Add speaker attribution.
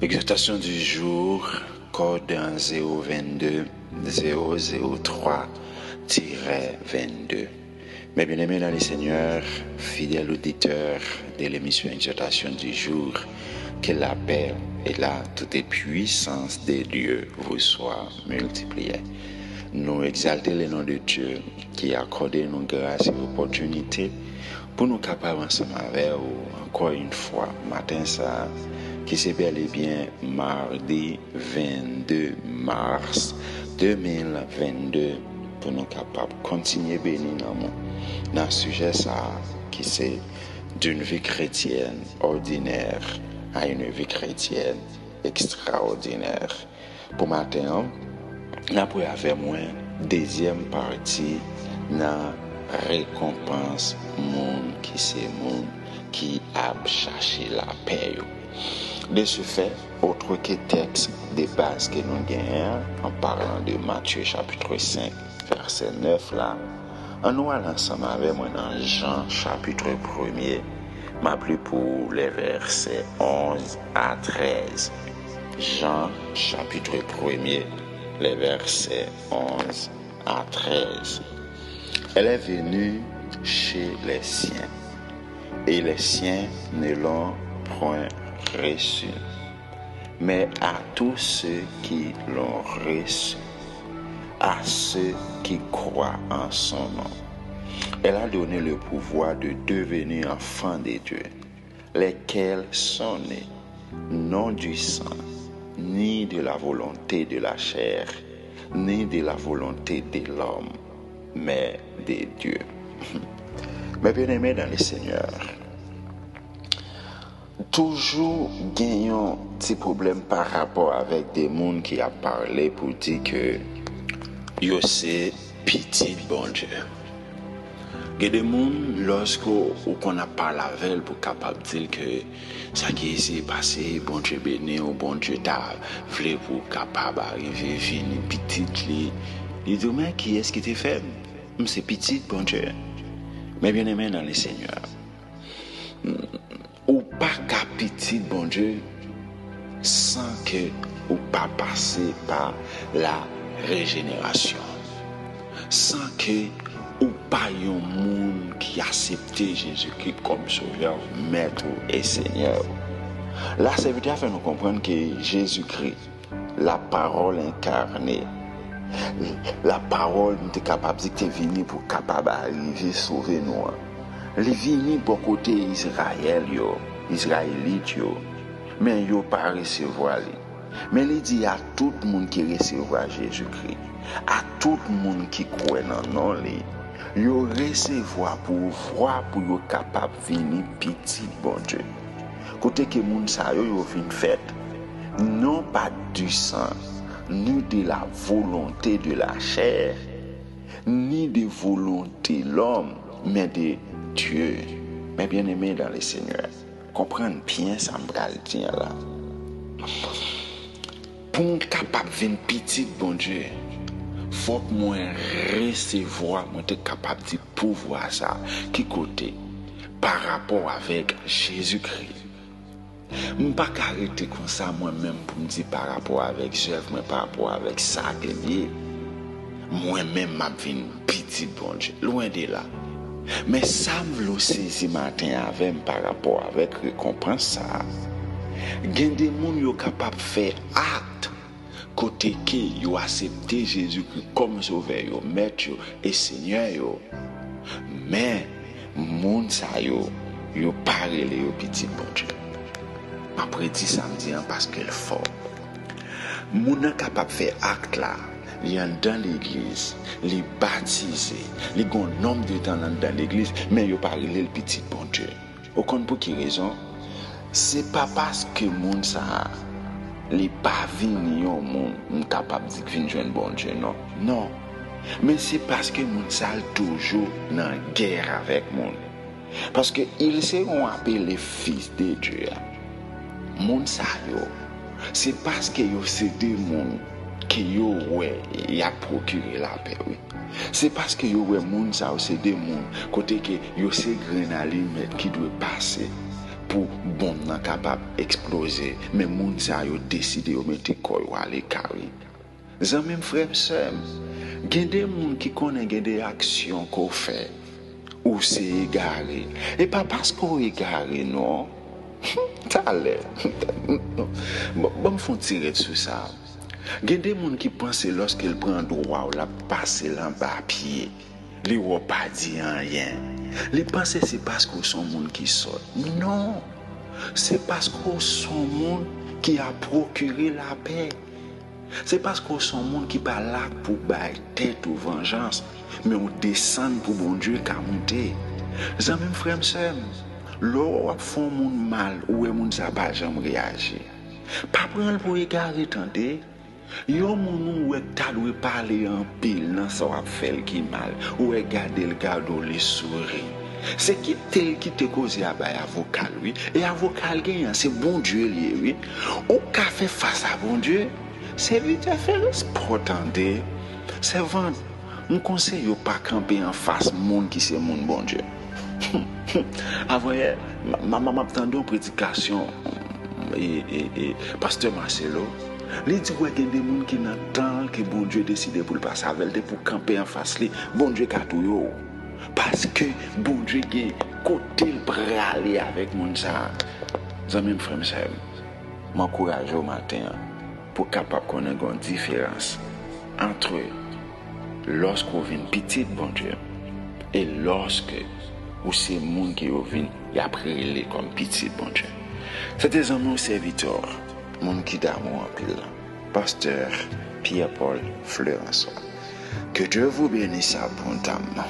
Speaker 1: Exhortation du jour, code 022 003-22. Mes bien-aimés dans les Seigneurs, fidèles auditeurs de l'émission Exhortation du jour, que la paix et la toute puissance de Dieu vous soient multipliées. Nous exalter le nom de Dieu qui a accordé nos grâces et opportunités pour nous capables ensemble avec vous encore une fois matin ça qui c'est bel et bien mardi 22 mars 2022 pour nous capables de continuer bénir dans le sujet ça qui c'est d'une vie chrétienne ordinaire à une vie chrétienne extraordinaire. Pour matin, nous avons avec moi deuxième partie dans récompense monde qui c'est monde qui a cherché la paix. De ce fait, autre que texte de base que nous gagnons en parlant de Matthieu chapitre 5 verset 9 là, on va ensemble avec moi dans Jean chapitre 1er, m'a pris pour les versets 11 à 13. Jean chapitre 1er, les versets 11 à 13. Elle est venue chez les siens, et les siens ne l'ont point reçu. Mais à tous ceux qui l'ont reçu, à ceux qui croient en son nom, elle a donné le pouvoir de devenir enfants de Dieu, lesquels sont nés, non du sang, ni de la volonté de la chair, ni de la volonté de l'homme, mais de Dieu. Mes bien-aimés dans le Seigneur, toujours gagnons des problèmes par rapport avec des gens qui a parlé pour dire que yo c'est petit bon Dieu. Il y a des gens lorsqu'on a parlé avec pour capable dire que ça qui s'est passé bon Dieu béni ou bon Dieu t'a voulu pour capable arriver venir petit li. Il dit mais qui est-ce qui t'a fait? C'est petit bon Dieu. Mais bien aimé dans le Seigneur. Ou pas qu'à petit bon Dieu sans que ou pas passer par la régénération. Sans que ou pas un monde qui accepte Jésus-Christ comme sauveur, maître et Seigneur. Là, ça veut dire faire nous comprendre que Jésus-Christ, la parole incarnée, la parole nous est capable de venir pour capable arriver sauver nous. Il vient pour côté Israël Israélite mais yo pas recevoir lui. Mais il dit à tout le monde qui recevoir Jésus-Christ, à tout le monde qui croit dans nom lui, yo recevoir pour voir pour yo capable venir petit bon Dieu. Côté que moun sa yo vinn fait non pas du sang, ni de la volonté de la chair, ni de volonté de l'homme, mais de Dieu. Mais bien aimé dans le Seigneur, comprenez bien ça m'bral dire là. Pour être capable de venir petit bon Dieu, faut que moi recevoir, moi être capable de pouvoir ça qui côté par rapport avec Jésus-Christ. Je ne peux pas arrêter comme ça moi-même pour me dire par rapport avec Jésus, mais par rapport avec ça que moi-même je viens petit bon Dieu, loin de là. Mais ça me le saisi matin avec par rapport avec récompense ça. Il y a des gens qui sont capables de faire acte côté que yo accepté Jésus-Christ comme sauveur, maître et Seigneur. Mais moun sa yo parlé yo petit bon Dieu. Après dit samedi parce qu'elle fort. Moun est capable de faire acte là. Il est dans l'église, il est baptisé, il est un nombre de temps dans l'église, mais il parle le petit bon Dieu. Au compte pour qui raison? C'est pas parce que moun ça les pas venir au monde capable de venir joindre bon Dieu non, mais c'est parce que moun ça toujours dans guerre avec monde, parce que ils seront appelés fils de Dieu. Moun ça yo c'est parce que yo c'est des monde que yo ouais y a procuré la paix oui. C'est parce que yo ouais moun ça c'est des monde côté que yo c'est grenadine qui doit passer pour bon nan capable exploser mais moun sa yo décidé de mettre koy aller carré. Zanmim frère sœur, gen des moun qui connaît gen des actions qu'on fait ou c'est égaré et pas parce qu'on égaré non. T'allais. Bon me font tirer sur ça. Gen des moun qui pensent lorsqu'il prend droit ou la passer l'en bas pied. Li ou pas dit rien. Les pensées c'est parce qu'on sont moun qui sort. Non. C'est parce qu'on sont moun qui a procuré la paix. C'est parce qu'on sont moun qui pas là pour bailler tête ou vengeance, mais on descend pour bon Dieu qu'a monter. Zanmim frère sœur, l'on font moun mal ou moun ça pas jamais réagir. Pas prendre pour égarer tendez. Yo moun ou ta doit parler en pile nan ça va faire qui mal ou regarder le cadeau les sourire. C'est qui tel qui te cause à bay avocat lui et avocat gagnant c'est bon Dieu lié oui. Ou ka fait face à bon Dieu. C'est lui qui a fait le sport, attendez. C'est vendre. On conseille pas camper en face monde qui c'est monde bon Dieu. Avant hier, ma maman attendait une prédication et pasteur Marcelo. Il dit ouais qu'il y a des gens qui n'entendent que bon Dieu décide pour le passer avec pour camper en face lui. Bon Dieu ka tout yo. Parce que bon Dieu gagne côté braler avec monde ça. Zanmim frère m'sem. M'encourage au matin pour capable connaître une différence entre lorsqu'on vient petit bon Dieu et lorsque ou c'est monde qui vient et après il est comme petit bon Dieu. C'était un mon serviteur, mon qui d'amour en pile, pasteur Pierre-Paul Fleurançon. Que Dieu vous bénisse abondamment.